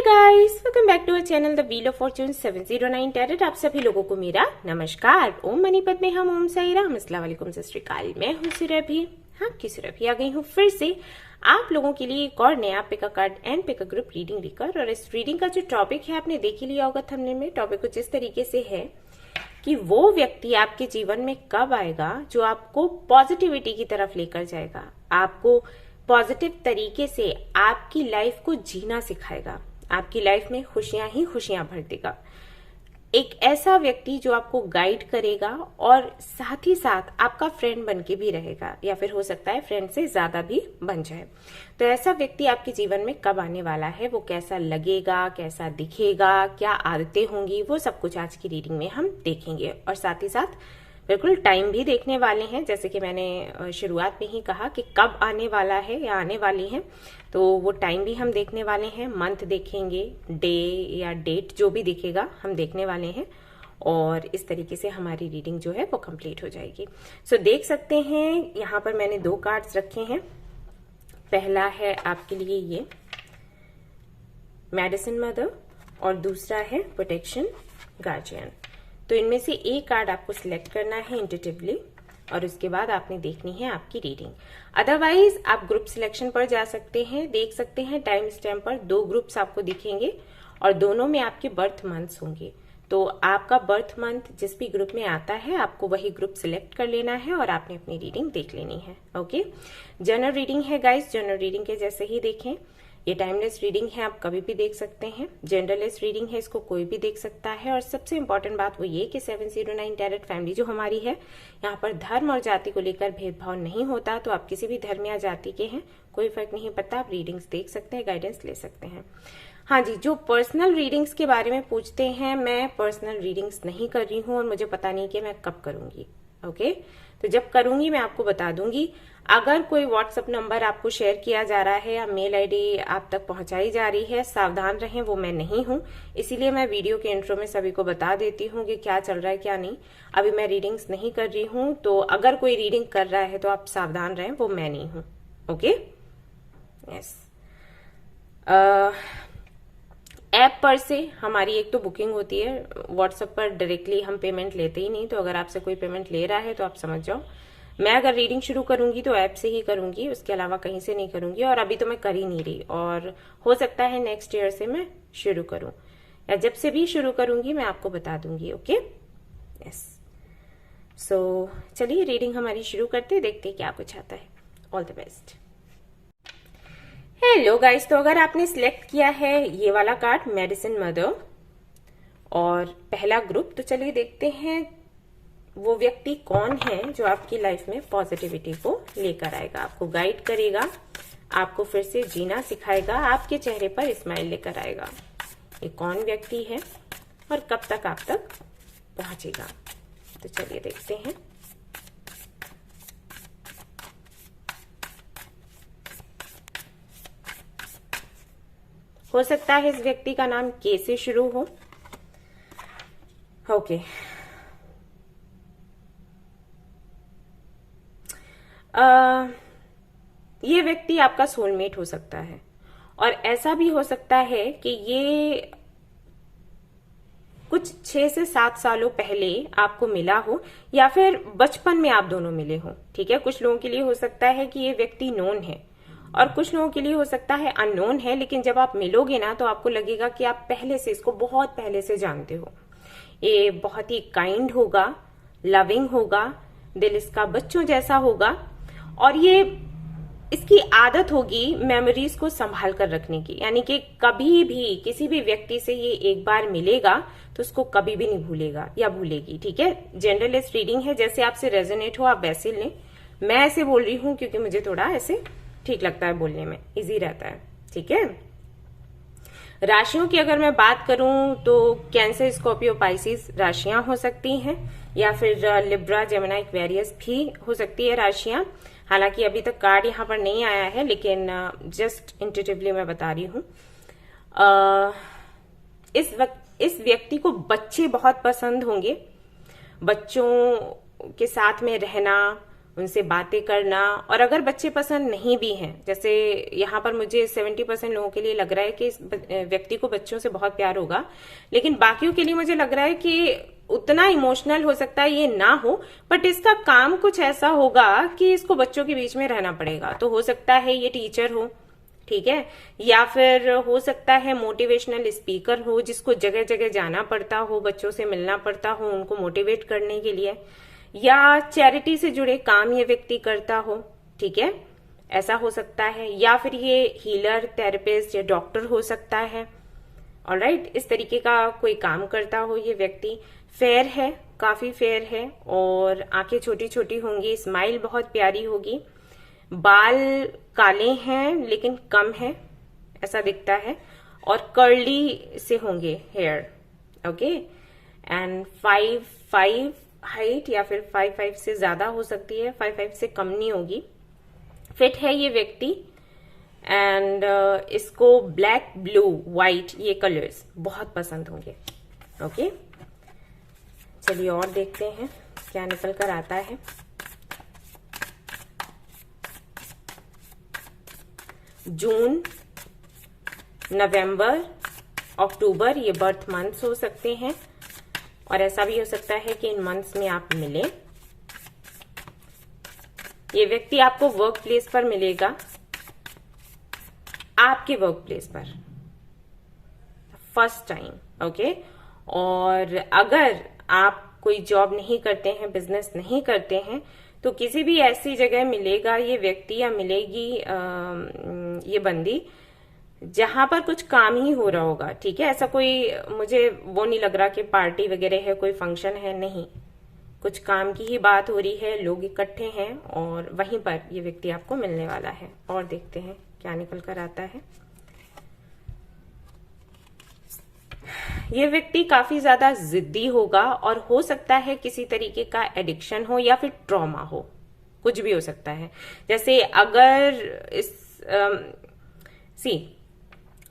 Guys, welcome back to our channel the wheel of fortune 709 tarot. आप सभी लोगों को मेरा नमस्कार। ओम मनीपत में हम ओम साई राम, अस्सलाम वालेकुम, सत श्री अकाल। मैं हूँ सुरभि, हाँ की सुरभि आ गई हूँ फिर से आप लोगों के लिए एक और नया pick a card and pick a group reading लेकर। और इस रीडिंग का जो टॉपिक है आपने देख ही लिया होगा थंबनेल में। टॉपिक कुछ इस तरीके से है कि वो व्यक्ति आपके जीवन में कब आएगा जो आपको पॉजिटिविटी की तरफ लेकर जाएगा, आपको पॉजिटिव तरीके से आपकी लाइफ को जीना सिखाएगा, आपकी लाइफ में खुशियां ही खुशियां भर देगा। एक ऐसा व्यक्ति जो आपको गाइड करेगा और साथ ही साथ आपका फ्रेंड बन के भी रहेगा, या फिर हो सकता है फ्रेंड से ज्यादा भी बन जाए। तो ऐसा व्यक्ति आपके जीवन में कब आने वाला है, वो कैसा लगेगा, कैसा दिखेगा, क्या आदतें होंगी, वो सब कुछ आज की रीडिंग में हम देखेंगे। और साथ ही साथ बिल्कुल टाइम भी देखने वाले हैं, जैसे कि मैंने शुरुआत में ही कहा कि कब आने वाला है या आने वाली है, तो वो टाइम भी हम देखने वाले हैं, मंथ देखेंगे, डे या डेट जो भी दिखेगा हम देखने वाले हैं। और इस तरीके से हमारी रीडिंग जो है वो कंप्लीट हो जाएगी। सो देख सकते हैं यहाँ पर मैंने दो कार्ड्स रखे हैं। पहला है आपके लिए ये मेडिसिन मदर और दूसरा है प्रोटेक्शन गार्जियन। तो इनमें से एक कार्ड आपको सिलेक्ट करना है इंट्यूटिवली और उसके बाद आपने देखनी है आपकी रीडिंग। अदरवाइज आप ग्रुप सिलेक्शन पर जा सकते हैं, देख सकते हैं टाइम स्टैम्प पर दो ग्रुप्स आपको दिखेंगे और दोनों में आपके बर्थ मंथ्स होंगे। तो आपका बर्थ मंथ जिस भी ग्रुप में आता है आपको वही ग्रुप सिलेक्ट कर लेना है और आपने अपनी रीडिंग देख लेनी है। ओके, जनरल रीडिंग है गाइस, जनरल रीडिंग के जैसे ही देखें। ये टाइमलेस रीडिंग है, आप कभी भी देख सकते हैं। जनरलेस रीडिंग है, इसको कोई भी देख सकता है। और सबसे इंपॉर्टेंट बात वो ये कि 709 टैरेट फैमिली जो हमारी है, यहाँ पर धर्म और जाति को लेकर भेदभाव नहीं होता। तो आप किसी भी धर्म या जाति के हैं, कोई फर्क नहीं पड़ता, आप रीडिंग्स देख सकते हैं, गाइडेंस ले सकते हैं। हाँ जी, जो पर्सनल रीडिंग्स के बारे में पूछते हैं, मैं पर्सनल रीडिंग्स नहीं कर रही हूँ और मुझे पता नहीं कि मैं कब करूंगी। ओके, तो जब करूंगी मैं आपको बता दूंगी। अगर कोई व्हाट्सएप नंबर आपको शेयर किया जा रहा है या मेल आईडी आप तक पहुंचाई जा रही है, सावधान रहें, वो मैं नहीं हूं। इसीलिए मैं वीडियो के इंट्रो में सभी को बता देती हूं कि क्या चल रहा है क्या नहीं। अभी मैं रीडिंग्स नहीं कर रही हूं, तो अगर कोई रीडिंग कर रहा है तो आप सावधान रहें, वो मैं नहीं हूं। Okay, yes. ऐप पर से हमारी एक तो बुकिंग होती है, व्हाट्सएप पर डायरेक्टली हम पेमेंट लेते ही नहीं। तो अगर आपसे कोई पेमेंट ले रहा है तो आप समझ जाओ, मैं अगर रीडिंग शुरू करूंगी तो ऐप से ही करूंगी, उसके अलावा कहीं से नहीं करूंगी। और अभी तो मैं कर ही नहीं रही, और हो सकता है नेक्स्ट ईयर से मैं शुरू करूं, या जब से भी शुरू करूंगी मैं आपको बता दूंगी। Okay, yes. सो चलिए रीडिंग हमारी शुरू करते, देखते क्या कुछ आता है। All the best. Hello guys, तो अगर आपने सिलेक्ट किया है ये वाला कार्ड मेडिसिन मदर और पहला ग्रुप, तो चलिए देखते हैं वो व्यक्ति कौन है जो आपकी लाइफ में पॉजिटिविटी को लेकर आएगा, आपको गाइड करेगा, आपको फिर से जीना सिखाएगा, आपके चेहरे पर स्माइल लेकर आएगा। ये कौन व्यक्ति है और कब तक आप तक पहुंचेगा, तो चलिए देखते हैं। हो सकता है इस व्यक्ति का नाम के से शुरू हो। ओके, ये व्यक्ति आपका सोलमेट हो सकता है, और ऐसा भी हो सकता है कि ये कुछ 6 से 7 सालों पहले आपको मिला हो, या फिर बचपन में आप दोनों मिले हो। ठीक है, कुछ लोगों के लिए हो सकता है कि ये व्यक्ति नोन है और कुछ लोगों के लिए हो सकता है अननोन है, लेकिन जब आप मिलोगे ना तो आपको लगेगा कि आप पहले से इसको बहुत पहले से जानते हो। ये बहुत ही काइंड होगा, लविंग होगा, दिल इसका बच्चों जैसा होगा, और ये इसकी आदत होगी मेमोरीज को संभाल कर रखने की। यानी कि कभी भी किसी भी व्यक्ति से ये एक बार मिलेगा तो उसको कभी भी नहीं भूलेगा या भूलेगी। ठीक है, जनरलिस्ट रीडिंग है, जैसे आपसे रेजोनेट हो आप वैसे लें। मैं ऐसे बोल रही हूं क्योंकि मुझे थोड़ा ऐसे ठीक लगता है, बोलने में इजी रहता है। ठीक है, राशियों की अगर मैं बात करूं तो कैंसर, स्कॉर्पियो, पाइसिस राशियां हो सकती हैं, या फिर लिब्रा, जेमिनी, एक्वेरियस भी हो सकती है राशियां। हालांकि अभी तक कार्ड यहाँ पर नहीं आया है, लेकिन जस्ट इंट्यूटिवली मैं बता रही हूँ। इस व्यक्ति को बच्चे बहुत पसंद होंगे, बच्चों के साथ में रहना, उनसे बातें करना। और अगर बच्चे पसंद नहीं भी हैं, जैसे यहाँ पर मुझे 70% लोगों के लिए लग रहा है कि इस व्यक्ति को बच्चों से बहुत प्यार होगा, लेकिन बाकियों के लिए मुझे लग रहा है कि उतना इमोशनल हो सकता है ये ना हो, बट इसका काम कुछ ऐसा होगा कि इसको बच्चों के बीच में रहना पड़ेगा। तो हो सकता है ये टीचर हो, ठीक है, या फिर हो सकता है मोटिवेशनल स्पीकर हो, जिसको जगह जगह जाना पड़ता हो, बच्चों से मिलना पड़ता हो उनको मोटिवेट करने के लिए, या चैरिटी से जुड़े काम ये व्यक्ति करता हो, ठीक है, ऐसा हो सकता है। या फिर ये हीलर, थेरेपिस्ट या डॉक्टर हो सकता है। ऑलराइट, इस तरीके का कोई काम करता हो ये व्यक्ति। फेयर है, काफी फेयर है, और आंखें छोटी छोटी होंगी, स्माइल बहुत प्यारी होगी, बाल काले हैं लेकिन कम है ऐसा दिखता है, और कर्ली से होंगे हेयर, ओके। एंड 5'5" हाइट, या फिर 5'5" से ज्यादा हो सकती है, 5'5" से कम नहीं होगी। फिट है ये व्यक्ति, एंड इसको ब्लैक, ब्लू, व्हाइट ये कलर्स बहुत पसंद होंगे, ओके। चलिए और देखते हैं क्या निकल कर आता है। जून, नवंबर, अक्टूबर ये बर्थ मंथ्स हो सकते हैं, और ऐसा भी हो सकता है कि इन मंथ्स में आप मिलें। ये व्यक्ति आपको वर्क प्लेस पर मिलेगा, आपके वर्क प्लेस पर फर्स्ट टाइम, ओके। और अगर आप कोई जॉब नहीं करते हैं, बिजनेस नहीं करते हैं, तो किसी भी ऐसी जगह मिलेगा ये व्यक्ति या मिलेगी ये बंदी जहां पर कुछ काम ही हो रहा होगा, ठीक है। ऐसा कोई मुझे वो नहीं लग रहा कि पार्टी वगैरह है, कोई फंक्शन है, नहीं, कुछ काम की ही बात हो रही है, लोग इकट्ठे हैं और वहीं पर ये व्यक्ति आपको मिलने वाला है। और देखते हैं क्या निकल कर आता है। ये व्यक्ति काफी ज्यादा जिद्दी होगा, और हो सकता है किसी तरीके का एडिक्शन हो या फिर ट्रॉमा हो, कुछ भी हो सकता है। जैसे अगर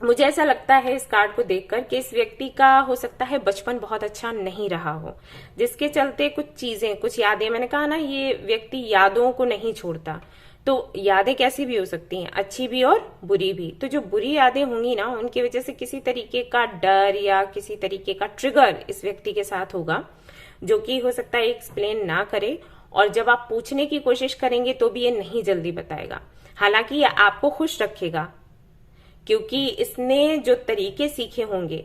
मुझे ऐसा लगता है इस कार्ड को देखकर कि इस व्यक्ति का हो सकता है बचपन बहुत अच्छा नहीं रहा हो, जिसके चलते कुछ चीजें, कुछ यादें, मैंने कहा ना ये व्यक्ति यादों को नहीं छोड़ता, तो यादें कैसी भी हो सकती हैं, अच्छी भी और बुरी भी। तो जो बुरी यादें होंगी ना, उनकी वजह से किसी तरीके का डर या किसी तरीके का ट्रिगर इस व्यक्ति के साथ होगा, जो कि हो सकता है एक्सप्लेन ना करे, और जब आप पूछने की कोशिश करेंगे तो भी ये नहीं जल्दी बताएगा। हालांकि ये आपको खुश रखेगा, क्योंकि इसने जो तरीके सीखे होंगे,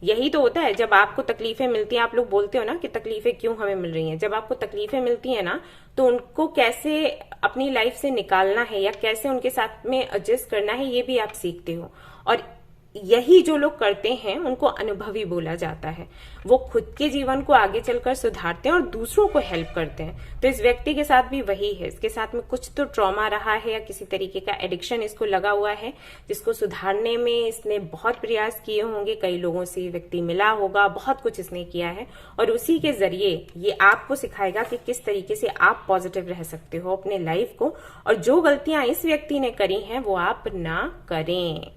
यही तो होता है जब आपको तकलीफें मिलती हैं। आप लोग बोलते हो ना कि तकलीफें क्यों हमें मिल रही हैं। जब आपको तकलीफें मिलती हैं ना, तो उनको कैसे अपनी लाइफ से निकालना है या कैसे उनके साथ में एडजस्ट करना है, ये भी आप सीखते हो। और यही जो लोग करते हैं उनको अनुभवी बोला जाता है। वो खुद के जीवन को आगे चलकर सुधारते हैं और दूसरों को हेल्प करते हैं। तो इस व्यक्ति के साथ भी वही है, इसके साथ में कुछ तो ट्रॉमा रहा है या किसी तरीके का एडिक्शन इसको लगा हुआ है, जिसको सुधारने में इसने बहुत प्रयास किए होंगे। कई लोगों से व्यक्ति मिला होगा, बहुत कुछ इसने किया है, और उसी के जरिए ये आपको सिखाएगा कि किस तरीके से आप पॉजिटिव रह सकते हो अपने लाइफ को, और जो गलतियां इस व्यक्ति ने करी हैं वो आप ना करें।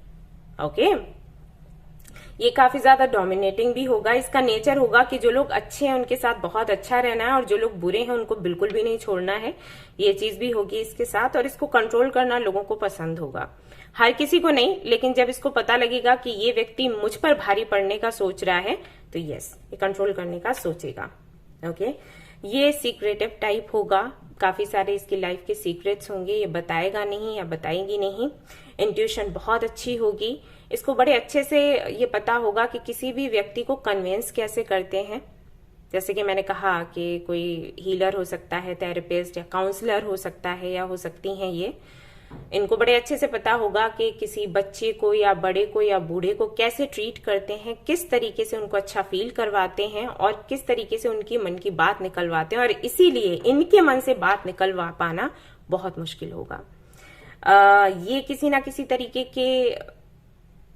ओके, ये काफी ज्यादा डोमिनेटिंग भी होगा। इसका नेचर होगा कि जो लोग अच्छे हैं उनके साथ बहुत अच्छा रहना है, और जो लोग बुरे हैं उनको बिल्कुल भी नहीं छोड़ना है। ये चीज भी होगी इसके साथ, और इसको कंट्रोल करना लोगों को पसंद होगा। हर किसी को नहीं, लेकिन जब इसको पता लगेगा कि ये व्यक्ति मुझ पर भारी पड़ने का सोच रहा है, तो यस, ये कंट्रोल करने का सोचेगा। ओके, ये सीक्रेटिव टाइप होगा, काफी सारे इसकी लाइफ के सीक्रेट्स होंगे, ये बताएगा नहीं या बताएगी नहीं। इंट्यूशन बहुत अच्छी होगी, इसको बड़े अच्छे से ये पता होगा कि किसी भी व्यक्ति को कन्विंस कैसे करते हैं। जैसे कि मैंने कहा कि कोई हीलर हो सकता है, थेरेपिस्ट या काउंसलर हो सकता है, या हो सकती हैं ये। इनको बड़े अच्छे से पता होगा कि किसी बच्चे को या बड़े को या बूढ़े को कैसे ट्रीट करते हैं, किस तरीके से उनको अच्छा फील करवाते हैं, और किस तरीके से उनकी मन की बात निकलवाते हैं। और इसीलिए इनके मन से बात निकलवा पाना बहुत मुश्किल होगा। ये किसी ना किसी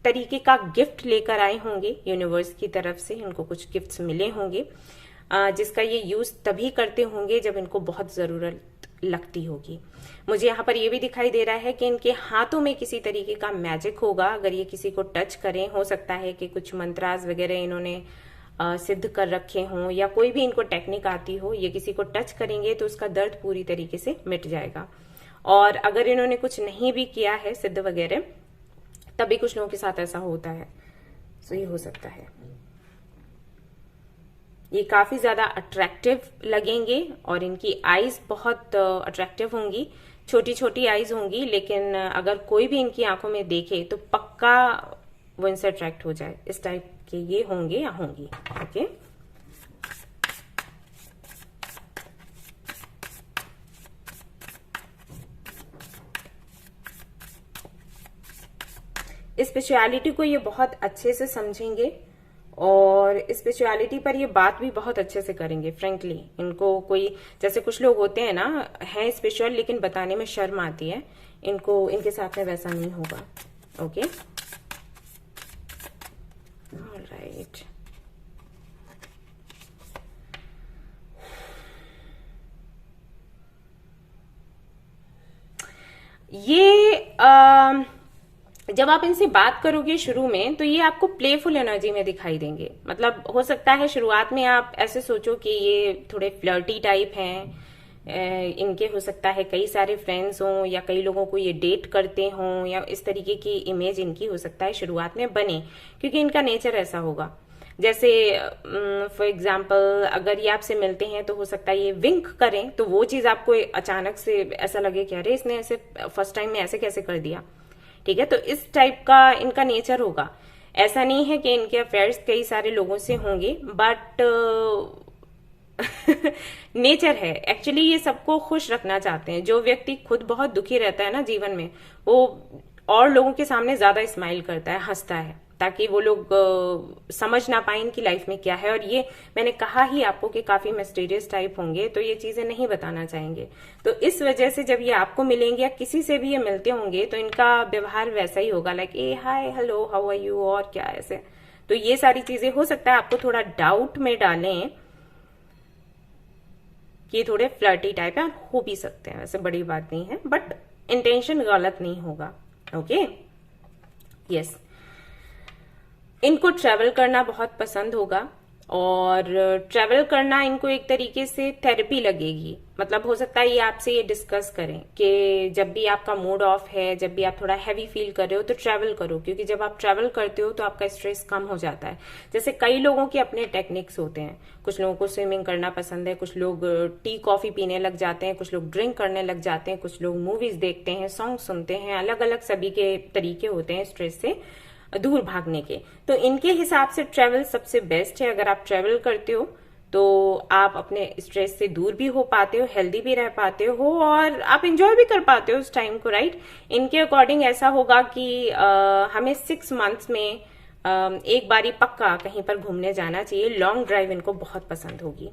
तरीके का गिफ्ट लेकर आए होंगे यूनिवर्स की तरफ से, इनको कुछ गिफ्ट्स मिले होंगे, जिसका ये यूज तभी करते होंगे जब इनको बहुत जरूरत लगती होगी। मुझे यहाँ पर ये भी दिखाई दे रहा है कि इनके हाथों में किसी तरीके का मैजिक होगा। अगर ये किसी को टच करें, हो सकता है कि कुछ मंत्रास वगैरह इन्होंने सिद्ध कर रखे हों या कोई भी इनको टेक्निक आती हो, ये किसी को टच करेंगे तो उसका दर्द पूरी तरीके से मिट जाएगा। और अगर इन्होंने कुछ नहीं भी किया है सिद्ध वगैरह, तभी कुछ लोगों के साथ ऐसा होता है। तो ये हो सकता है। ये काफी ज्यादा अट्रैक्टिव लगेंगे और इनकी आईज बहुत अट्रैक्टिव होंगी, छोटी छोटी आईज होंगी, लेकिन अगर कोई भी इनकी आंखों में देखे तो पक्का वो इनसे अट्रैक्ट हो जाए। इस टाइप के ये होंगे या होंगी। ओके, स्पिरिचुअलिटी को ये बहुत अच्छे से समझेंगे और स्पिरिचुअलिटी पर ये बात भी बहुत अच्छे से करेंगे। फ्रेंकली इनको कोई, जैसे कुछ लोग होते हैं ना, हैं स्पिरिचुअल लेकिन बताने में शर्म आती है, इनको इनके साथ में वैसा नहीं होगा। Okay, alright. ये जब आप इनसे बात करोगे शुरू में तो ये आपको प्लेफुल एनर्जी में दिखाई देंगे। मतलब हो सकता है शुरुआत में आप ऐसे सोचो कि ये थोड़े फ्लर्टी टाइप हैं, इनके हो सकता है कई सारे फ्रेंड्स हों या कई लोगों को ये डेट करते हों, या इस तरीके की इमेज इनकी हो सकता है शुरुआत में बने, क्योंकि इनका नेचर ऐसा होगा। जैसे फॉर एग्जाम्पल अगर ये आपसे मिलते हैं तो हो सकता है ये विंक करें, तो वो चीज आपको अचानक से ऐसा लगे कि अरे इसने ऐसे फर्स्ट टाइम में ऐसे कैसे कर दिया। ठीक है, तो इस टाइप का इनका नेचर होगा। ऐसा नहीं है कि इनके अफेयर्स कई सारे लोगों से होंगे, बट नेचर है। एक्चुअली ये सबको खुश रखना चाहते हैं। जो व्यक्ति खुद बहुत दुखी रहता है ना जीवन में, वो और लोगों के सामने ज्यादा स्माइल करता है, हंसता है, ताकि वो लोग समझ ना पाए इनकी लाइफ में क्या है। और ये मैंने कहा ही आपको कि काफी मिस्टीरियस टाइप होंगे, तो ये चीजें नहीं बताना चाहेंगे। तो इस वजह से जब ये आपको मिलेंगे या किसी से भी ये मिलते होंगे तो इनका व्यवहार वैसा ही होगा, like a hi hello how are you, और क्या ऐसे। तो ये सारी चीजें हो सकता है आपको थोड़ा डाउट में डालें कि थोड़े फ्लर्टी टाइप है, हो भी सकते हैं, वैसे बड़ी बात नहीं है, बट इंटेंशन गलत नहीं होगा। Okay, yes. इनको ट्रैवल करना बहुत पसंद होगा और ट्रैवल करना इनको एक तरीके से थेरेपी लगेगी। मतलब हो सकता है ये आपसे ये डिस्कस करें कि जब भी आपका मूड ऑफ है, जब भी आप थोड़ा हैवी फील कर रहे हो तो ट्रैवल करो, क्योंकि जब आप ट्रैवल करते हो तो आपका स्ट्रेस कम हो जाता है। जैसे कई लोगों के अपने टेक्निक्स होते हैं, कुछ लोगों को स्विमिंग करना पसंद है, कुछ लोग टी कॉफी पीने लग जाते हैं, कुछ लोग ड्रिंक करने लग जाते हैं, कुछ लोग मूवीज देखते हैं, सॉन्ग सुनते हैं। अलग अलग सभी के तरीके होते हैं स्ट्रेस से दूर भागने के। तो इनके हिसाब से ट्रैवल सबसे बेस्ट है। अगर आप ट्रैवल करते हो तो आप अपने स्ट्रेस से दूर भी हो पाते हो, हेल्दी भी रह पाते हो और आप एंजॉय भी कर पाते हो उस टाइम को, राइट। इनके अकॉर्डिंग ऐसा होगा कि हमें 6 मंथ्स में एक बारी पक्का कहीं पर घूमने जाना चाहिए। लॉन्ग ड्राइव इनको बहुत पसंद होगी।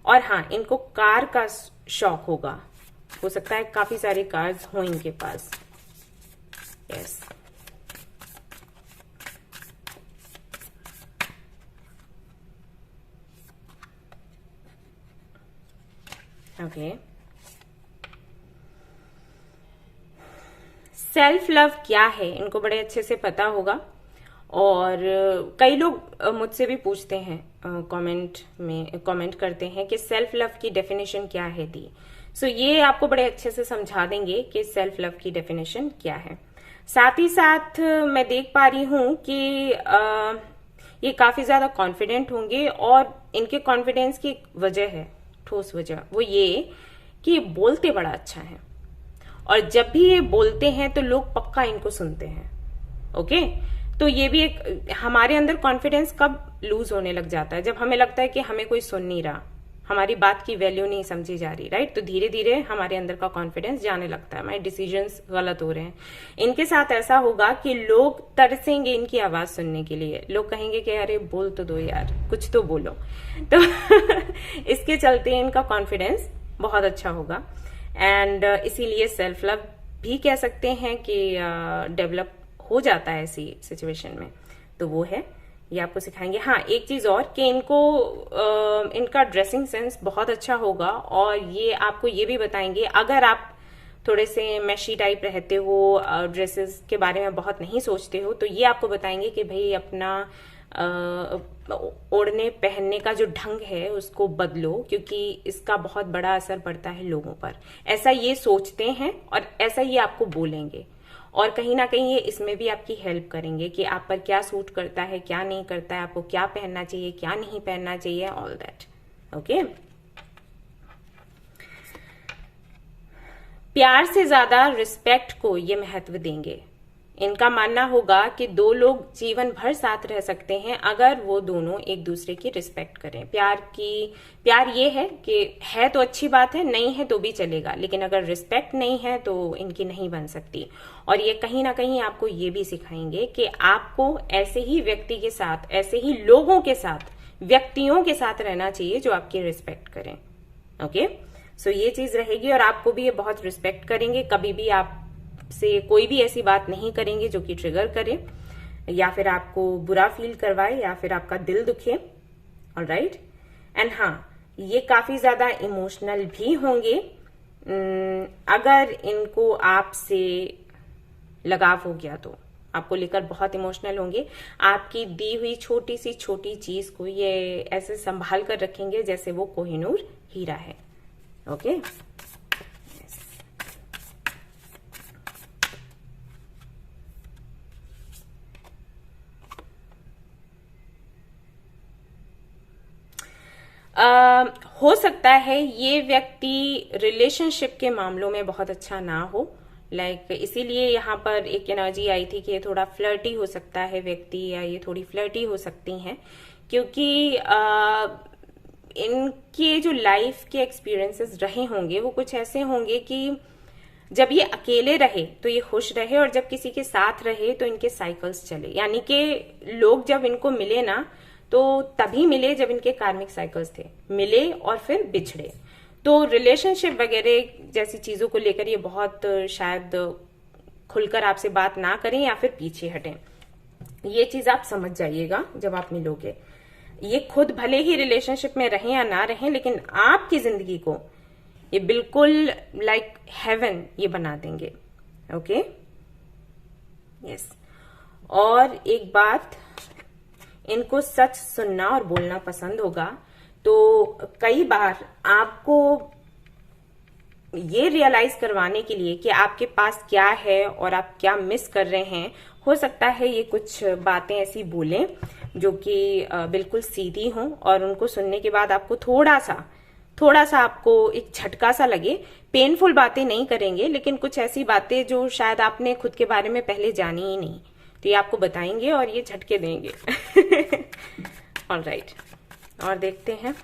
और हाँ, इनको कार का शौक होगा। हो सकता है काफी सारी कार्स हो इनके पास। Yes, okay. सेल्फ लव क्या है इनको बड़े अच्छे से पता होगा। और कई लोग मुझसे भी पूछते हैं, कमेंट करते हैं कि सेल्फ लव की डेफिनेशन क्या है दी। सो ये आपको बड़े अच्छे से समझा देंगे कि सेल्फ लव की डेफिनेशन क्या है। साथ ही साथ मैं देख पा रही हूं कि ये काफी ज्यादा कॉन्फिडेंट होंगे और इनके कॉन्फिडेंस की वजह है, ठोस वजह, वो ये कि ये बोलते बड़ा अच्छा है और जब भी ये बोलते हैं तो लोग पक्का इनको सुनते हैं। ओके, तो ये भी एक, हमारे अंदर कॉन्फिडेंस कब लूज होने लग जाता है, जब हमें लगता है कि हमें कोई सुन नहीं रहा, हमारी बात की वैल्यू नहीं समझी जा रही, राइट। तो धीरे धीरे हमारे अंदर का कॉन्फिडेंस जाने लगता है, हमारे डिसीजंस गलत हो रहे हैं। इनके साथ ऐसा होगा कि लोग तरसेंगे इनकी आवाज सुनने के लिए। लोग कहेंगे कि अरे बोल तो दो यार, कुछ तो बोलो। तो इसके चलते इनका कॉन्फिडेंस बहुत अच्छा होगा एंड इसीलिए सेल्फ लव भी कह सकते हैं कि डेवलप हो जाता है ऐसी सिचुएशन में। तो वो है, ये आपको सिखाएंगे। हाँ, एक चीज और कि इनको इनका ड्रेसिंग सेंस बहुत अच्छा होगा और ये आपको ये भी बताएंगे, अगर आप थोड़े से मैशी टाइप रहते हो, ड्रेसेस के बारे में बहुत नहीं सोचते हो, तो ये आपको बताएंगे कि भाई अपना ओढ़ने पहनने का जो ढंग है उसको बदलो, क्योंकि इसका बहुत बड़ा असर पड़ता है लोगों पर। ऐसा ये सोचते हैं और ऐसा ये आपको बोलेंगे, और कहीं ना कहीं ये इसमें भी आपकी हेल्प करेंगे कि आप पर क्या सूट करता है, क्या नहीं करता है, आपको क्या पहनना चाहिए, क्या नहीं पहनना चाहिए, ऑल दैट। ओके। प्यार से ज्यादा रिस्पेक्ट को ये महत्व देंगे। इनका मानना होगा कि दो लोग जीवन भर साथ रह सकते हैं अगर वो दोनों एक दूसरे की रिस्पेक्ट करें। प्यार ये है कि है तो अच्छी बात है, नहीं है तो भी चलेगा, लेकिन अगर रिस्पेक्ट नहीं है तो इनकी नहीं बन सकती। और ये कहीं ना कहीं आपको ये भी सिखाएंगे कि आपको ऐसे ही व्यक्ति के साथ, ऐसे ही लोगों के साथ, व्यक्तियों के साथ रहना चाहिए जो आपकी रिस्पेक्ट करें। ओके, सो ये चीज रहेगी, और आपको भी ये बहुत रिस्पेक्ट करेंगे। कभी भी आपसे कोई भी ऐसी बात नहीं करेंगे जो कि ट्रिगर करे या फिर आपको बुरा फील करवाए या फिर आपका दिल दुखे। ऑलराइट। एंड हाँ, ये काफी ज्यादा इमोशनल भी होंगे। अगर इनको आपसे लगाव हो गया तो आपको लेकर बहुत इमोशनल होंगे। आपकी दी हुई छोटी सी छोटी चीज को ये ऐसे संभाल कर रखेंगे जैसे वो कोहिनूर हीरा है। ओके। हो सकता है ये व्यक्ति रिलेशनशिप के मामलों में बहुत अच्छा ना हो, इसीलिए यहाँ पर एक एनर्जी आई थी कि ये थोड़ा फ्लर्टी हो सकता है व्यक्ति, या ये थोड़ी फ्लर्टी हो सकती हैं, क्योंकि इनके जो लाइफ के एक्सपीरियंसेस रहे होंगे वो कुछ ऐसे होंगे कि जब ये अकेले रहे तो ये खुश रहे, और जब किसी के साथ रहे तो इनके साइकिल्स चले। यानी कि लोग जब इनको मिले ना तो तभी मिले जब इनके कार्मिक साइकिल्स थे, मिले और फिर बिछड़े। तो रिलेशनशिप वगैरह जैसी चीजों को लेकर ये बहुत शायद खुलकर आपसे बात ना करें या फिर पीछे हटें। ये चीज आप समझ जाइएगा जब आप मिलोगे। ये खुद भले ही रिलेशनशिप में रहें या ना रहें, लेकिन आपकी जिंदगी को ये बिल्कुल लाइक हेवन ये बना देंगे। Okay, yes. और एक बात, इनको सच सुनना और बोलना पसंद होगा। तो कई बार आपको ये रियलाइज करवाने के लिए कि आपके पास क्या है और आप क्या मिस कर रहे हैं, हो सकता है ये कुछ बातें ऐसी बोलें जो कि बिल्कुल सीधी हों, और उनको सुनने के बाद आपको थोड़ा सा आपको एक झटका सा लगे। पेनफुल बातें नहीं करेंगे, लेकिन कुछ ऐसी बातें जो शायद आपने खुद के बारे में पहले जानी ही नहीं, तो ये आपको बताएंगे और ये झटके देंगे। ऑलराइट, और देखते हैं।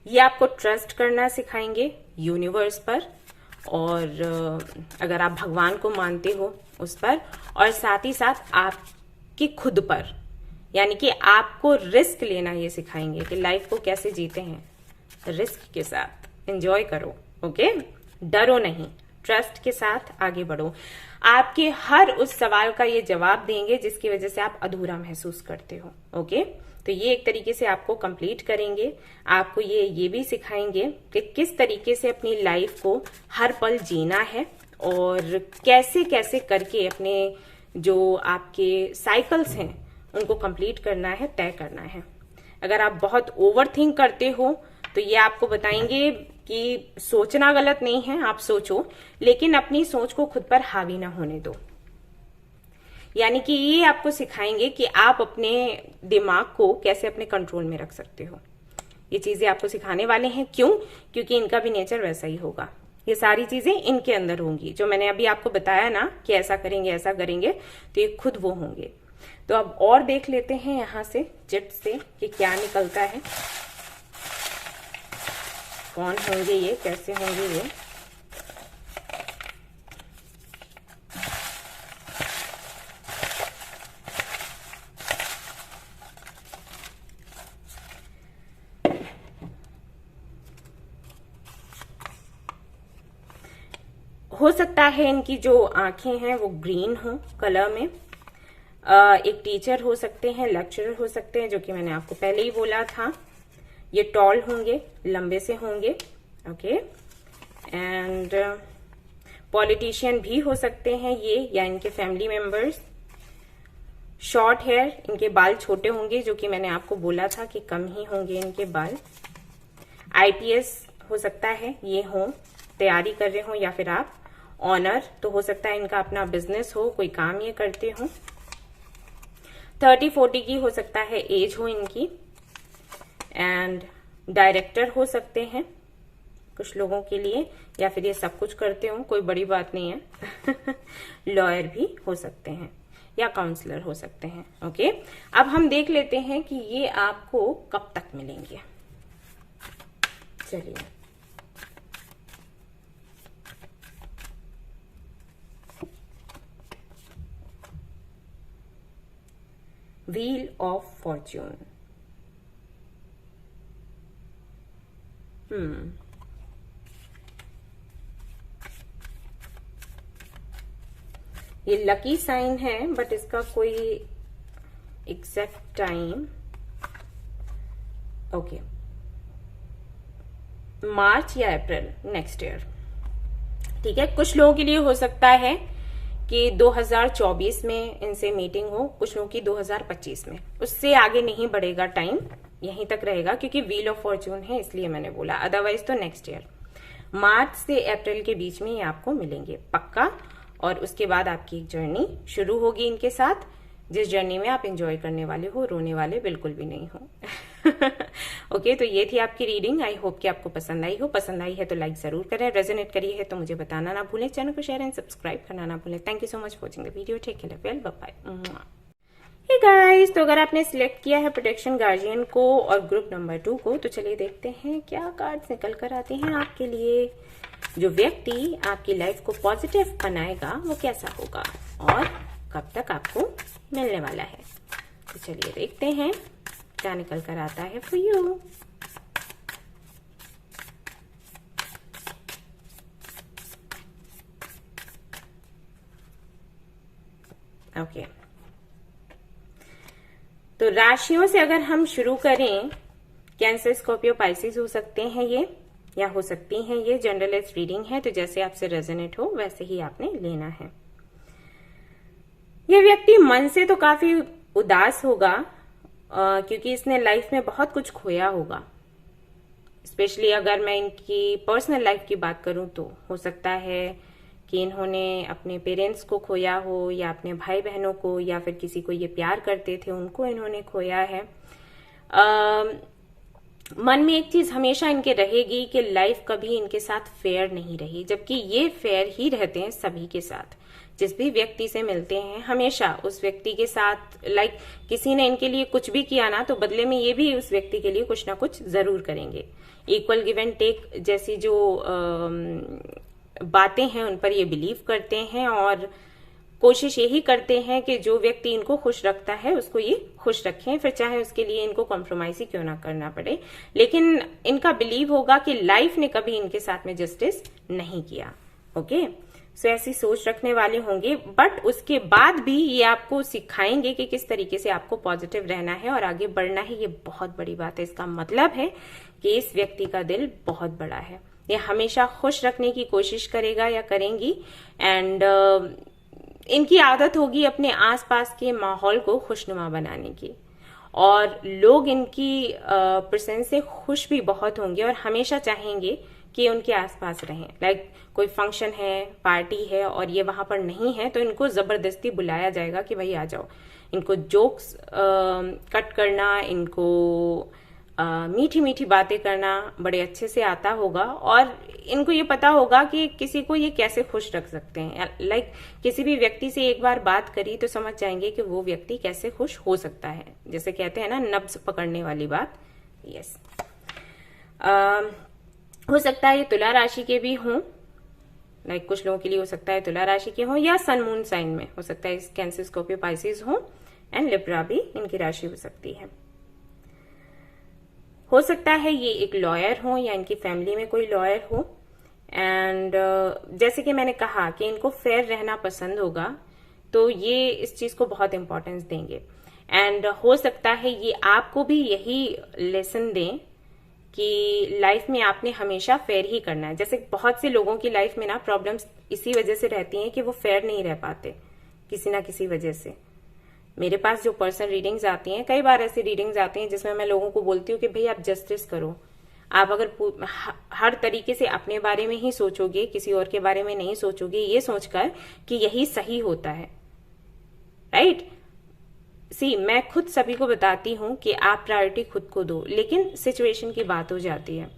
ये आपको ट्रस्ट करना सिखाएंगे यूनिवर्स पर, और अगर आप भगवान को मानते हो उस पर, और साथ ही साथ आपकी खुद पर, यानी कि आपको रिस्क लेना ये सिखाएंगे कि लाइफ को कैसे जीते हैं रिस्क के साथ। एंजॉय करो। ओके, डरो नहीं, ट्रस्ट के साथ आगे बढ़ो। आपके हर उस सवाल का ये जवाब देंगे जिसकी वजह से आप अधूरा महसूस करते हो। ओके, तो ये एक तरीके से आपको कंप्लीट करेंगे। आपको ये भी सिखाएंगे कि किस तरीके से अपनी लाइफ को हर पल जीना है, और कैसे कैसे करके अपने जो आपके साइकिल्स हैं उनको कंप्लीट करना है, तय करना है। अगर आप बहुत ओवर थिंक करते हो तो ये आपको बताएंगे कि सोचना गलत नहीं है, आप सोचो, लेकिन अपनी सोच को खुद पर हावी ना होने दो। यानी कि ये आपको सिखाएंगे कि आप अपने दिमाग को कैसे अपने कंट्रोल में रख सकते हो। ये चीजें आपको सिखाने वाले हैं। क्यों? क्योंकि इनका भी नेचर वैसा ही होगा। ये सारी चीजें इनके अंदर होंगी जो मैंने अभी आपको बताया ना कि ऐसा करेंगे ऐसा करेंगे, तो ये खुद वो होंगे। तो अब और देख लेते हैं यहां से चिट से कि क्या निकलता है, कौन होंगे ये, कैसे होंगे ये। हो सकता है इनकी जो आंखें हैं वो ग्रीन हो कलर में। एक टीचर हो सकते हैं, लेक्चरर हो सकते हैं, जो कि मैंने आपको पहले ही बोला था। ये टॉल होंगे, लंबे से होंगे। ओके, एंड पॉलिटिशियन भी हो सकते हैं ये, या इनके फैमिली मेंबर्स। शॉर्ट हेयर, इनके बाल छोटे होंगे, जो कि मैंने आपको बोला था कि कम ही होंगे इनके बाल। आईपीएस हो सकता है ये हो, तैयारी कर रहे हो, या फिर आप ऑनर, तो हो सकता है इनका अपना बिजनेस हो, कोई काम ये करते हो। 30-40 की हो सकता है एज हो इनकी। एंड डायरेक्टर हो सकते हैं कुछ लोगों के लिए, या फिर ये सब कुछ करते हो, कोई बड़ी बात नहीं है। लॉयर भी हो सकते हैं या काउंसलर हो सकते हैं। ओके, अब हम देख लेते हैं कि ये आपको कब तक मिलेंगे। चलिए, व्हील ऑफ फॉर्च्यून। ये लकी साइन है, बट इसका कोई एग्जैक्ट टाइम, ओके, मार्च या अप्रैल नेक्स्ट ईयर। ठीक है, कुछ लोगों के लिए हो सकता है कि 2024 में इनसे मीटिंग हो, कुछ लोगों की 2025 में, उससे आगे नहीं बढ़ेगा टाइम, यहीं तक रहेगा, क्योंकि व्हील ऑफ फॉर्च्यून है इसलिए मैंने बोला, अदरवाइज तो नेक्स्ट ईयर मार्च से अप्रैल के बीच में ये आपको मिलेंगे पक्का। और उसके बाद आपकी एक जर्नी शुरू होगी इनके साथ, जिस जर्नी में आप एंजॉय करने वाले हो, रोने वाले बिल्कुल भी नहीं हो। ओके, तो ये थी आपकी रीडिंग। आई होप कि आपको पसंद आई हो। पसंद आई है तो लाइक जरूर करें, रेजोनेट करी है तो मुझे बताना ना भूलें, चैनल को शेयर एंड सब्सक्राइब करना ना भूलें। Thank you so much for watching the video. Take care, well bye. Hey guys, तो अगर आपने सिलेक्ट किया है प्रोटेक्शन गार्जियन को और ग्रुप नंबर 2 को, तो चलिए देखते हैं क्या कार्ड्स निकल कर आते हैं आपके लिए। जो व्यक्ति आपकी लाइफ को पॉजिटिव बनाएगा वो कैसा होगा और कब तक आपको मिलने वाला है। तो चलिए देखते हैं क्या निकल कर आता है फॉर यू। ओके, तो राशियों से अगर हम शुरू करें, कैंसर, स्कॉर्पियो, पाइसेस हो सकते हैं ये, या हो सकती हैं ये। जनरलाइज रीडिंग है, तो जैसे आपसे रेजोनेट हो वैसे ही आपने लेना है। ये व्यक्ति मन से तो काफी उदास होगा, क्योंकि इसने लाइफ में बहुत कुछ खोया होगा। स्पेशली अगर मैं इनकी पर्सनल लाइफ की बात करूं, तो हो सकता है कि इन्होंने अपने पेरेंट्स को खोया हो, या अपने भाई बहनों को, या फिर किसी को ये प्यार करते थे उनको इन्होंने खोया है। मन में एक चीज हमेशा इनके रहेगी कि लाइफ कभी इनके साथ फेयर नहीं रही, जबकि ये फेयर ही रहते हैं सभी के साथ। जिस भी व्यक्ति से मिलते हैं हमेशा उस व्यक्ति के साथ, लाइक किसी ने इनके लिए कुछ भी किया ना, तो बदले में ये भी उस व्यक्ति के लिए कुछ ना कुछ जरूर करेंगे। इक्वल गिव एंड टेक जैसी जो बातें हैं उन पर ये बिलीव करते हैं, और कोशिश यही करते हैं कि जो व्यक्ति इनको खुश रखता है उसको ये खुश रखें, फिर चाहे उसके लिए इनको कॉम्प्रोमाइज ही क्यों ना करना पड़े। लेकिन इनका बिलीव होगा कि लाइफ ने कभी इनके साथ में जस्टिस नहीं किया। ओके, सो ऐसी सोच रखने वाले होंगे, बट उसके बाद भी ये आपको सिखाएंगे कि किस तरीके से आपको पॉजिटिव रहना है और आगे बढ़ना है। ये बहुत बड़ी बात है। इसका मतलब है कि इस व्यक्ति का दिल बहुत बड़ा है, ये हमेशा खुश रखने की कोशिश करेगा या करेंगी। एंड इनकी आदत होगी अपने आसपास के माहौल को खुशनुमा बनाने की, और लोग इनकी प्रेजेंस से खुश भी बहुत होंगे और हमेशा चाहेंगे कि उनके आसपास रहें। लाइक कोई फंक्शन है, पार्टी है और ये वहां पर नहीं है, तो इनको जबरदस्ती बुलाया जाएगा कि भाई आ जाओ। इनको जोक्स कट करना, इनको मीठी मीठी बातें करना बड़े अच्छे से आता होगा, और इनको ये पता होगा कि किसी को ये कैसे खुश रख सकते हैं। लाइक किसी भी व्यक्ति से एक बार बात करी तो समझ जाएंगे कि वो व्यक्ति कैसे खुश हो सकता है। जैसे कहते हैं ना, नब्ज पकड़ने वाली बात। यस, हो सकता है ये तुला राशि के भी हों, लाइक कुछ लोगों के लिए हो सकता है तुला राशि के हों, या सन मून साइन में हो सकता है कैंसर, स्कॉर्पियो, पाइसेस हों, एंड लिब्रा भी इनकी राशि हो सकती है। हो सकता है ये एक लॉयर हो या इनकी फैमिली में कोई लॉयर हो। एंड जैसे कि मैंने कहा कि इनको फेयर रहना पसंद होगा, तो ये इस चीज को बहुत इंपॉर्टेंस देंगे। एंड हो सकता है ये आपको भी यही लेसन दें कि लाइफ में आपने हमेशा फेयर ही करना है। जैसे बहुत से लोगों की लाइफ में ना प्रॉब्लम्स इसी वजह से रहती हैं कि वो फेयर नहीं रह पाते किसी ना किसी वजह से। मेरे पास जो पर्सनल रीडिंग्स आती हैं, कई बार ऐसी रीडिंग्स आती हैं जिसमें मैं लोगों को बोलती हूँ कि भाई आप जस्टिस करो। आप अगर हर तरीके से अपने बारे में ही सोचोगे, किसी और के बारे में नहीं सोचोगे, ये सोचकर कि यही सही होता है, राइट। मैं खुद सभी को बताती हूं कि आप प्रायोरिटी खुद को दो, लेकिन सिचुएशन की बात हो जाती है,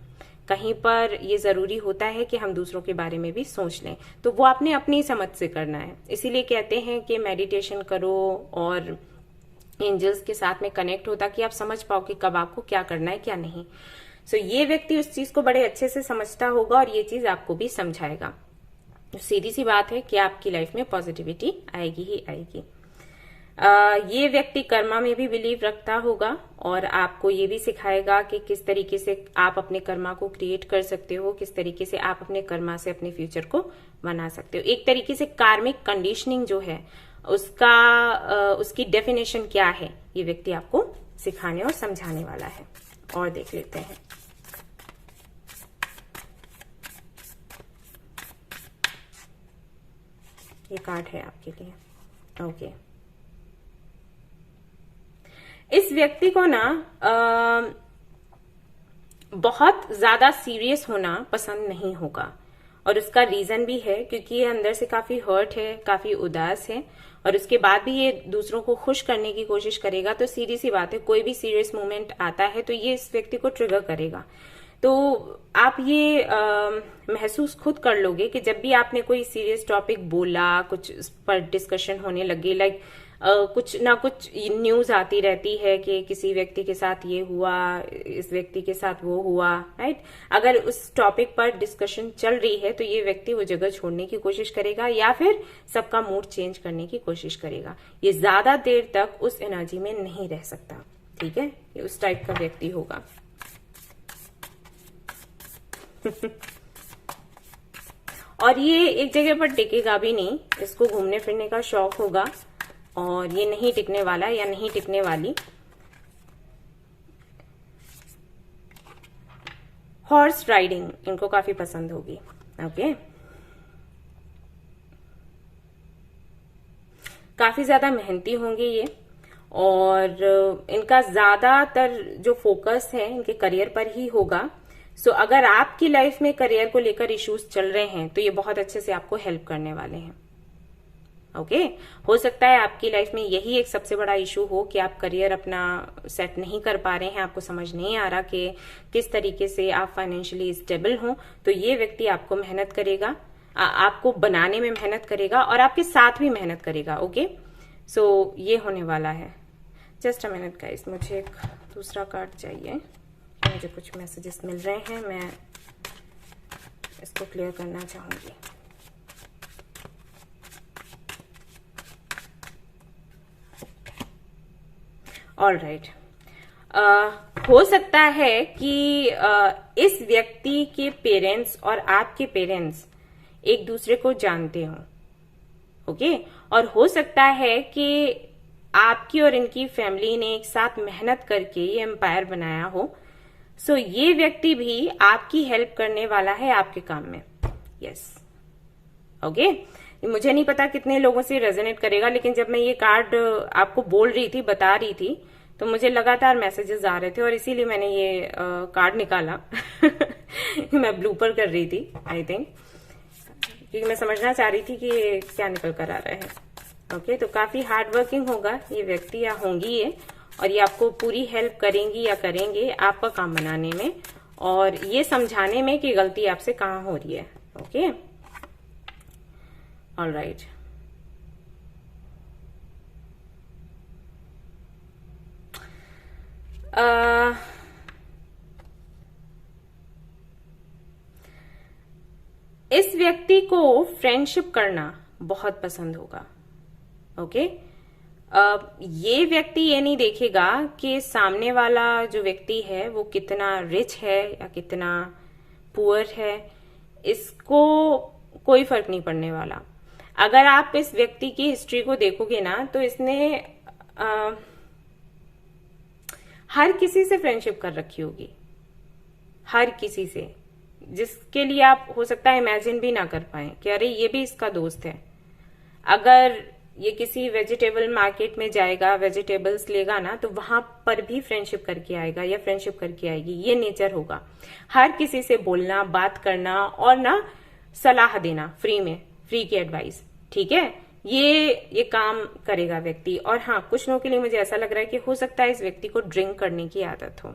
कहीं पर ये जरूरी होता है कि हम दूसरों के बारे में भी सोच लें, तो वो आपने अपनी समझ से करना है। इसीलिए कहते हैं कि मेडिटेशन करो और एंजल्स के साथ में कनेक्ट हो, ताकि आप समझ पाओ कि कब आपको क्या करना है क्या नहीं। ये व्यक्ति उस चीज को बड़े अच्छे से समझता होगा और ये चीज आपको भी समझाएगा। सीधी सी बात है कि आपकी लाइफ में पॉजिटिविटी आएगी ही आएगी। ये व्यक्ति कर्मा में भी बिलीव रखता होगा और आपको ये भी सिखाएगा कि किस तरीके से आप अपने कर्मा को क्रिएट कर सकते हो, किस तरीके से आप अपने कर्मा से अपने फ्यूचर को बना सकते हो। एक तरीके से कार्मिक कंडीशनिंग जो है उसकी डेफिनेशन क्या है, ये व्यक्ति आपको सिखाने और समझाने वाला है। और देख लेते हैं। ये कार्ड है आपके लिए। ओके, इस व्यक्ति को ना बहुत ज्यादा सीरियस होना पसंद नहीं होगा, और उसका रीजन भी है क्योंकि ये अंदर से काफी हर्ट है, काफी उदास है, और उसके बाद भी ये दूसरों को खुश करने की कोशिश करेगा। तो सीधी सी बात है, कोई भी सीरियस मोमेंट आता है तो ये इस व्यक्ति को ट्रिगर करेगा। तो आप ये महसूस खुद कर लोगे कि जब भी आपने कोई सीरियस टॉपिक बोला, कुछ उस पर डिस्कशन होने लगे, लाइक कुछ ना कुछ न्यूज आती रहती है कि किसी व्यक्ति के साथ ये हुआ, इस व्यक्ति के साथ वो हुआ, राइट। अगर उस टॉपिक पर डिस्कशन चल रही है तो ये व्यक्ति वो जगह छोड़ने की कोशिश करेगा या फिर सबका मूड चेंज करने की कोशिश करेगा। ये ज्यादा देर तक उस एनर्जी में नहीं रह सकता, ठीक है। ये उस टाइप का व्यक्ति होगा। और ये एक जगह पर टिकेगा भी नहीं, इसको घूमने फिरने का शौक होगा और ये नहीं टिकने वाला या नहीं टिकने वाली। हॉर्स राइडिंग इनको काफी पसंद होगी। ओके, काफी ज्यादा मेहनती होंगे ये, और इनका ज्यादातर जो फोकस है इनके करियर पर ही होगा। अगर आपकी लाइफ में करियर को लेकर इश्यूज चल रहे हैं तो ये बहुत अच्छे से आपको हेल्प करने वाले हैं। ओके, हो सकता है आपकी लाइफ में यही एक सबसे बड़ा इशू हो कि आप करियर अपना सेट नहीं कर पा रहे हैं, आपको समझ नहीं आ रहा कि किस तरीके से आप फाइनेंशियली स्टेबल हो। तो ये व्यक्ति आपको मेहनत करेगा, आपको बनाने में मेहनत करेगा और आपके साथ भी मेहनत करेगा। ओके, ये होने वाला है। जस्ट अ मिनट गाइस, मुझे एक दूसरा कार्ड चाहिए, मुझे कुछ मैसेजेस मिल रहे हैं, मैं इसको क्लियर करना चाहूंगी। ऑलराइट, हो सकता है कि इस व्यक्ति के पेरेंट्स और आपके पेरेंट्स एक दूसरे को जानते हो। ओके, और हो सकता है कि आपकी और इनकी फैमिली ने एक साथ मेहनत करके ये एम्पायर बनाया हो। ये व्यक्ति भी आपकी हेल्प करने वाला है आपके काम में। Yes, okay. मुझे नहीं पता कितने लोगों से रेजोनेट करेगा, लेकिन जब मैं ये कार्ड आपको बोल रही थी, बता रही थी, तो मुझे लगातार मैसेजेस आ रहे थे और इसीलिए मैंने ये कार्ड निकाला। मैं ब्लूपर कर रही थी आई थिंक, क्योंकि मैं समझना चाह रही थी कि ये क्या निकल कर आ रहा है। ओके, तो काफी हार्ड वर्किंग होगा ये व्यक्ति या होंगी ये, और ये आपको पूरी हेल्प करेंगी या करेंगे आपका काम बनाने में और ये समझाने में कि गलती आपसे कहाँ हो रही है। Okay, alright. इस व्यक्ति को फ्रेंडशिप करना बहुत पसंद होगा। ओके, ये व्यक्ति ये नहीं देखेगा कि सामने वाला जो व्यक्ति है वो कितना रिच है या कितना पुअर है, इसको कोई फर्क नहीं पड़ने वाला। अगर आप इस व्यक्ति की हिस्ट्री को देखोगे ना, तो इसने हर किसी से फ्रेंडशिप कर रखी होगी। हर किसी से, जिसके लिए आप हो सकता है इमेजिन भी ना कर पाए कि अरे ये भी इसका दोस्त है। अगर ये किसी वेजिटेबल मार्केट में जाएगा, वेजिटेबल्स लेगा ना, तो वहां पर भी फ्रेंडशिप करके आएगा या फ्रेंडशिप करके आएगी। ये नेचर होगा। हर किसी से बोलना, बात करना और ना सलाह देना फ्री में, फ्री की एडवाइस, ठीक है, ये काम करेगा व्यक्ति। और हाँ, कुछ लोगों के लिए मुझे ऐसा लग रहा है कि हो सकता है इस व्यक्ति को ड्रिंक करने की आदत हो,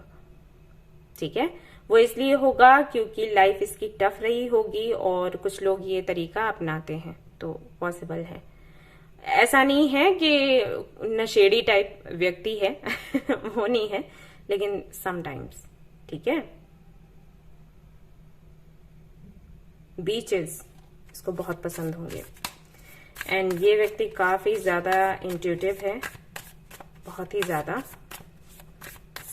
ठीक है। वो इसलिए होगा क्योंकि लाइफ इसकी टफ रही होगी और कुछ लोग ये तरीका अपनाते हैं, तो पॉसिबल है। ऐसा नहीं है कि नशेड़ी टाइप व्यक्ति है वो नहीं है, लेकिन समटाइम्स, ठीक है। बीचेस इसको बहुत पसंद होंगे एंड ये व्यक्ति काफी ज्यादा इंट्यूटिव है, बहुत ही ज्यादा।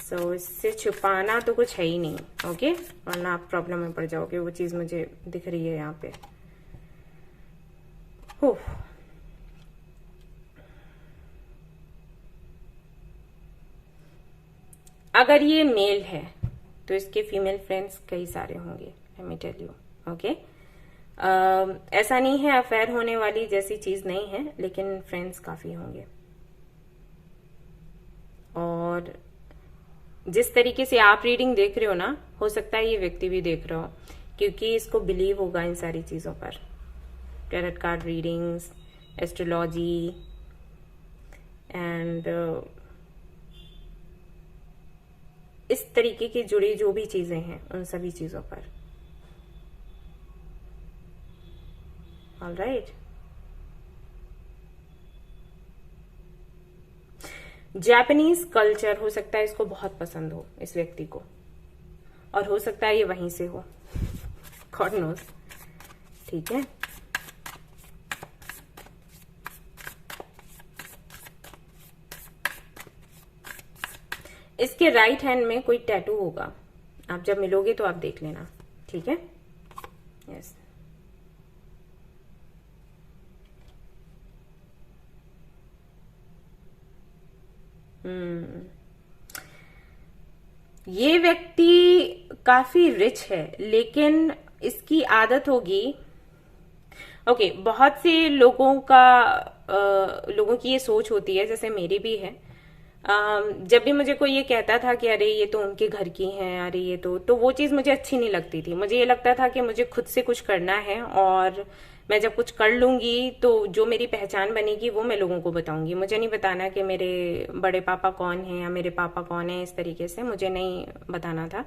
सो इससे छुपाना तो कुछ है ही नहीं, ओके, वरना आप प्रॉब्लम में पड़ जाओगे। वो चीज मुझे दिख रही है यहाँ पे। अगर ये मेल है तो इसके फीमेल फ्रेंड्स कई सारे होंगे, let me tell you, okay. ऐसा नहीं है अफेयर होने वाली जैसी चीज नहीं है, लेकिन फ्रेंड्स काफी होंगे। और जिस तरीके से आप रीडिंग देख रहे हो ना, हो सकता है ये व्यक्ति भी देख रहा हो, क्योंकि इसको बिलीव होगा इन सारी चीजों पर। Tarot card readings, astrology and इस तरीके की जुड़ी जो भी चीजें हैं उन सभी चीजों पर। ऑलराइट, जापानीज कल्चर हो सकता है इसको बहुत पसंद हो, इस व्यक्ति को, और हो सकता है ये वहीं से हो, गॉड नोस, ठीक है। इसके राइट हैंड में कोई टैटू होगा, आप जब मिलोगे तो आप देख लेना, ठीक है। यस, ये व्यक्ति काफी रिच है, लेकिन इसकी आदत होगी, ओके, बहुत से लोगों की ये सोच होती है, जैसे मेरी भी है। जब भी मुझे कोई ये कहता था कि अरे ये तो उनके घर की हैं, अरे ये तो वो चीज मुझे अच्छी नहीं लगती थी। मुझे ये लगता था कि मुझे खुद से कुछ करना है, और मैं जब कुछ कर लूंगी तो जो मेरी पहचान बनेगी वो मैं लोगों को बताऊंगी। मुझे नहीं बताना कि मेरे बड़े पापा कौन हैं या मेरे पापा कौन है, इस तरीके से मुझे नहीं बताना था।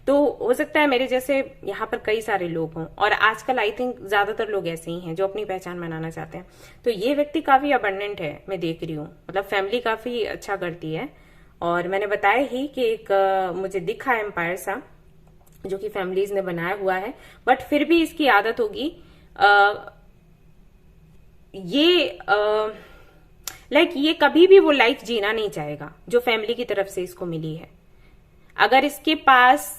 तो हो सकता है मेरे जैसे यहाँ पर कई सारे लोग हों, और आजकल आई थिंक ज्यादातर लोग ऐसे ही हैं जो अपनी पहचान बनाना चाहते हैं। तो ये व्यक्ति काफी अबंडेंट है, मैं देख रही हूँ, मतलब फैमिली काफी अच्छा करती है। और मैंने बताया ही कि एक मुझे दिखा एम्पायर सा जो कि फैमिलीज ने बनाया हुआ है, बट फिर भी इसकी आदत होगी ये कभी भी वो लाइफ जीना नहीं चाहेगा जो फैमिली की तरफ से इसको मिली है। अगर इसके पास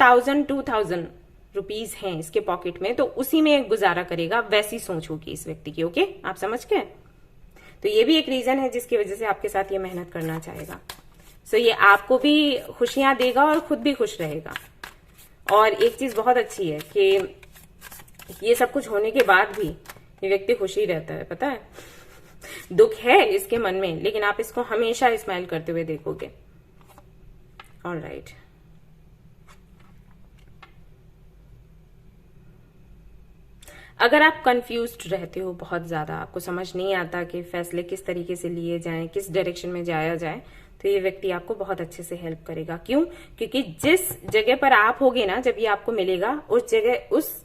1000-2000 रुपीज हैं इसके पॉकेट में, तो उसी में गुजारा करेगा, वैसी सोच होगी इस व्यक्ति की, ओके, आप समझ गए। तो ये भी एक रीजन है जिसकी वजह से आपके साथ ये मेहनत करना चाहेगा। सो ये आपको भी खुशियां देगा और खुद भी खुश रहेगा। और एक चीज बहुत अच्छी है कि ये सब कुछ होने के बाद भी ये व्यक्ति खुश ही रहता है, पता है। दुख है इसके मन में, लेकिन आप इसको हमेशा स्माइल करते हुए देखोगे। ऑलराइट, अगर आप कंफ्यूज्ड रहते हो बहुत ज्यादा, आपको समझ नहीं आता कि फैसले किस तरीके से लिए जाएं, किस डायरेक्शन में जाया जाए, तो ये व्यक्ति आपको बहुत अच्छे से हेल्प करेगा। क्यों? क्योंकि जिस जगह पर आप होगे ना, जब ये आपको मिलेगा, उस जगह, उस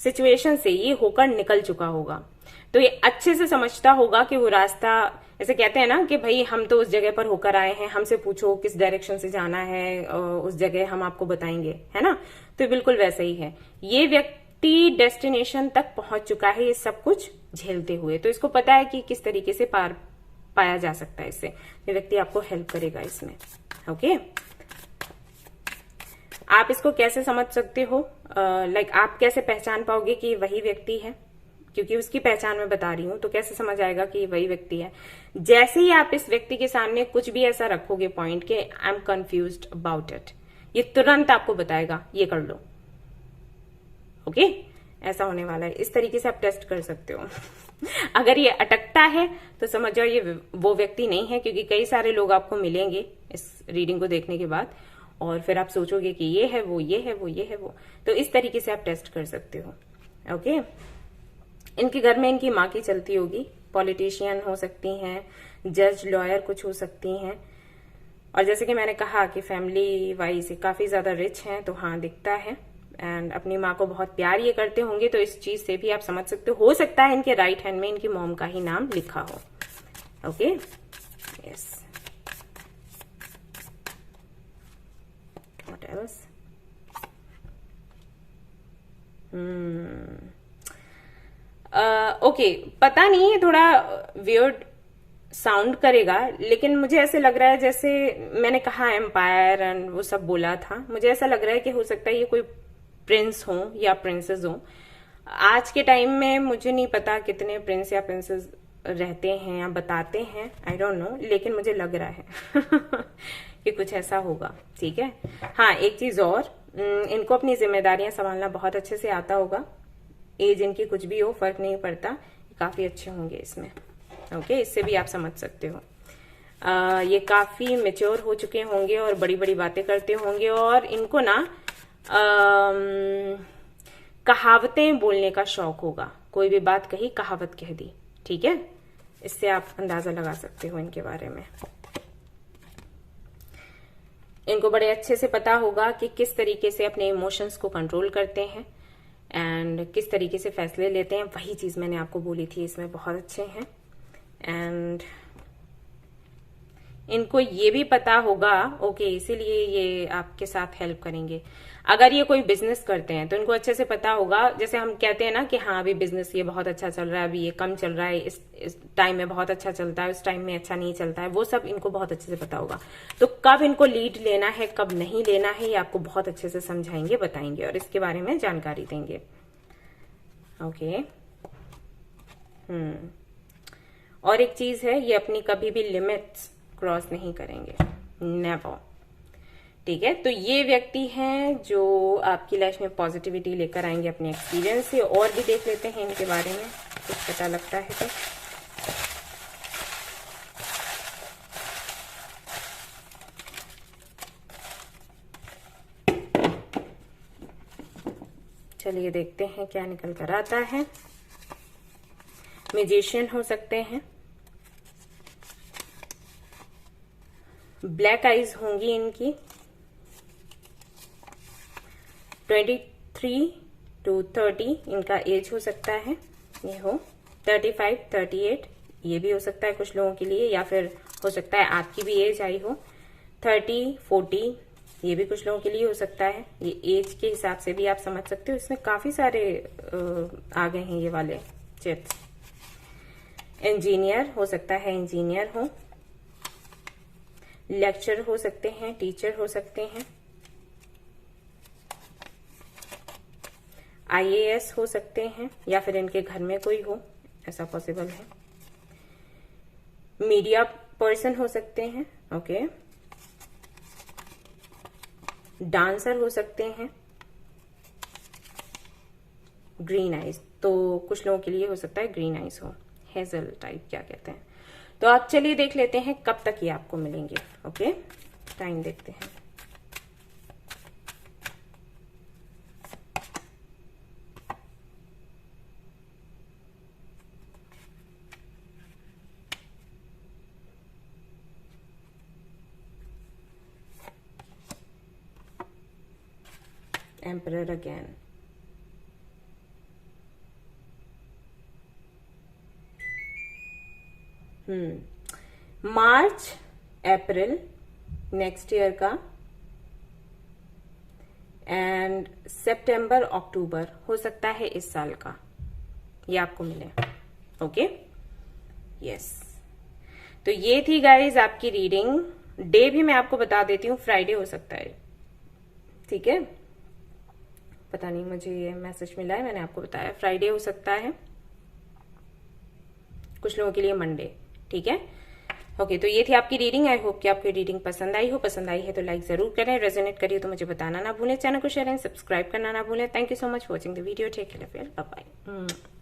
सिचुएशन से ये होकर निकल चुका होगा। तो ये अच्छे से समझता होगा कि वो रास्ता, ऐसे कहते हैं ना कि भाई हम तो उस जगह पर होकर आए हैं, हमसे पूछो किस डायरेक्शन से जाना है, उस जगह हम आपको बताएंगे, है ना। तो बिल्कुल वैसा ही है, ये व्यक्ति डेस्टिनेशन तक पहुंच चुका है ये सब कुछ झेलते हुए। तो इसको पता है कि किस तरीके से पार पाया जा सकता है इससे। ये व्यक्ति आपको हेल्प करेगा इसमें, ओके। आप इसको कैसे समझ सकते हो, आप कैसे पहचान पाओगे कि वही व्यक्ति है, क्योंकि उसकी पहचान मैं बता रही हूं, तो कैसे समझ आएगा कि वही व्यक्ति है। जैसे ही आप इस व्यक्ति के सामने कुछ भी ऐसा रखोगे पॉइंट के I am confused about it, ये तुरंत आपको बताएगा ये कर लो। ओके, ऐसा होने वाला है। इस तरीके से आप टेस्ट कर सकते हो। अगर ये अटकता है तो समझ जाओ ये वो व्यक्ति नहीं है, क्योंकि कई सारे लोग आपको मिलेंगे इस रीडिंग को देखने के बाद, और फिर आप सोचोगे कि ये है वो, ये है वो, ये है वो। तो इस तरीके से आप टेस्ट कर सकते हो। ओके, इनके घर में इनकी माँ की चलती होगी, पॉलिटिशियन हो सकती हैं, जज लॉयर कुछ हो सकती हैं, और जैसे कि मैंने कहा कि फैमिली वाइज काफी ज्यादा रिच हैं, तो हाँ दिखता है। एंड अपनी माँ को बहुत प्यार ये करते होंगे, तो इस चीज से भी आप समझ सकते हो सकता है इनके राइट हैंड में इनकी मॉम का ही नाम लिखा हो। Okay, yes, what else? Okay, पता नहीं, ये थोड़ा वियर्ड साउंड करेगा, लेकिन मुझे ऐसे लग रहा है जैसे मैंने कहा एम्पायर एंड वो सब बोला था, मुझे ऐसा लग रहा है कि हो सकता है ये कोई प्रिंस हो या प्रिंसेस हो। आज के टाइम में मुझे नहीं पता कितने प्रिंस या प्रिंसेस रहते हैं या बताते हैं, आई डोंट नो, लेकिन मुझे लग रहा है कि कुछ ऐसा होगा। ठीक है, हाँ एक चीज और, इनको अपनी जिम्मेदारियां संभालना बहुत अच्छे से आता होगा। एज इनकी कुछ भी हो फर्क नहीं पड़ता, काफी अच्छे होंगे इसमें। ओके, इससे भी आप समझ सकते हो। ये काफी मेच्योर हो चुके होंगे और बड़ी बड़ी बातें करते होंगे, और इनको ना कहावतें बोलने का शौक होगा। कोई भी बात कही, कहावत कह दी। ठीक है, इससे आप अंदाजा लगा सकते हो इनके बारे में। इनको बड़े अच्छे से पता होगा कि किस तरीके से अपने इमोशंस को कंट्रोल करते हैं एंड किस तरीके से फैसले लेते हैं। वही चीज मैंने आपको बोली थी, इसमें बहुत अच्छे हैं। एंड इनको ये भी पता होगा, ओके, इसीलिए ये आपके साथ हेल्प करेंगे। अगर ये कोई बिजनेस करते हैं तो इनको अच्छे से पता होगा, जैसे हम कहते हैं ना कि हाँ अभी बिजनेस ये बहुत अच्छा चल रहा है, अभी ये कम चल रहा है, इस टाइम में बहुत अच्छा चलता है, उस टाइम में अच्छा नहीं चलता है, वो सब इनको बहुत अच्छे से पता होगा। तो कब इनको लीड लेना है, कब नहीं लेना है, ये आपको बहुत अच्छे से समझाएंगे, बताएंगे और इसके बारे में जानकारी देंगे। ओके, और एक चीज है, ये अपनी कभी भी लिमिट्स क्रॉस नहीं करेंगे, नेवर। ठीक है, तो ये व्यक्ति हैं जो आपकी लाइफ में पॉजिटिविटी लेकर आएंगे अपने एक्सपीरियंस से। और भी देख लेते हैं इनके बारे में, कुछ पता लगता है तो। चलिए देखते हैं क्या निकल कर आता है। मैजिशियन हो सकते हैं, ब्लैक आईज होंगी इनकी, 23 to 30 इनका एज हो सकता है, ये हो 35, 38 ये भी हो सकता है कुछ लोगों के लिए, या फिर हो सकता है आपकी भी एज आई हो 30, 40 ये भी कुछ लोगों के लिए हो सकता है। ये एज के हिसाब से भी आप समझ सकते हो, इसमें काफी सारे आ गए हैं ये वाले चिप्स। इंजीनियर हो सकता है, इंजीनियर हो, लेक्चरर हो सकते हैं, टीचर हो सकते हैं, IAS हो सकते हैं, या फिर इनके घर में कोई हो, ऐसा पॉसिबल है। मीडिया पर्सन हो सकते हैं, ओके। डांसर हो सकते हैं, ग्रीन आइज, तो कुछ लोगों के लिए हो सकता है ग्रीन आइज हो, हेजल टाइप क्या कहते हैं। तो आप चलिए देख लेते हैं कब तक ये आपको मिलेंगे। ओके, टाइम देखते हैं। एम्परर अगेन, मार्च अप्रैल नेक्स्ट ईयर का, एंड सितंबर अक्टूबर हो सकता है इस साल का, ये आपको मिले। Okay, yes. तो ये थी गाइज आपकी रीडिंग। डे भी मैं आपको बता देती हूँ, फ्राइडे हो सकता है, ठीक है। पता नहीं, मुझे ये मैसेज मिला है, मैंने आपको बताया फ्राइडे हो सकता है, कुछ लोगों के लिए मंडे, ठीक है। ओके, तो ये थी आपकी रीडिंग। आई होप कि आपकी रीडिंग पसंद आई हो। पसंद आई है तो लाइक जरूर करें, रेजोनेट करिए तो मुझे बताना ना भूलें, चैनल को शेयर एंड सब्सक्राइब करना ना भूलें। Thank you so much for watching the video. Take care, bye bye.